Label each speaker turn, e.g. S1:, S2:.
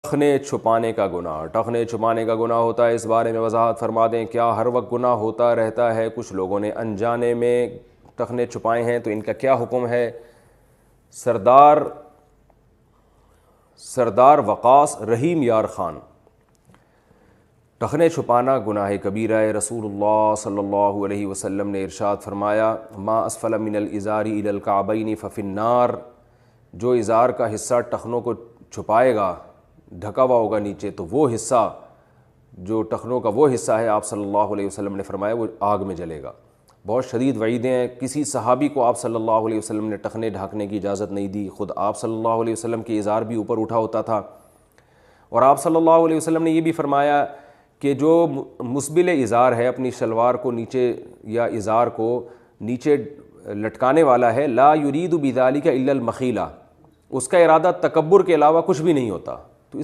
S1: ٹخنے چھپانے کا گناہ، ٹخنے چھپانے کا گناہ ہوتا ہے، اس بارے میں وضاحت فرما دیں۔ کیا ہر وقت گناہ ہوتا رہتا ہے؟ کچھ لوگوں نے انجانے میں ٹخنے چھپائے ہیں تو ان کا کیا حکم ہے؟ سردار وقاص رحیم یار خان: ٹخنے چھپانا گناہ کبیرہ ہے۔ رسول اللہ صلی اللہ علیہ وسلم نے ارشاد فرمایا، ما اسفل من الازار الی الکعبین ففی النار، جو ازار کا حصہ ٹخنوں کو چھپائے گا، ڈھکا ہوا ہوگا نیچے، تو وہ حصہ جو ٹخنوں کا وہ حصہ ہے، آپ صلی اللہ علیہ وسلم نے فرمایا وہ آگ میں جلے گا۔ بہت شدید وعیدیں ہیں۔ کسی صحابی کو آپ صلی اللہ علیہ وسلم نے ٹخنے ڈھانکنے کی اجازت نہیں دی، خود آپ صلی اللہ علیہ وسلم کی ازار بھی اوپر اٹھا ہوتا تھا، اور آپ صلی اللہ علیہ وسلم نے یہ بھی فرمایا کہ جو مسبل ازار ہے، اپنی شلوار کو نیچے یا ازار کو نیچے لٹکانے والا ہے، لا یرید بذالک الا المخیلہ، اس کا ارادہ تکبر کے علاوہ کچھ بھی نہیں ہوتا۔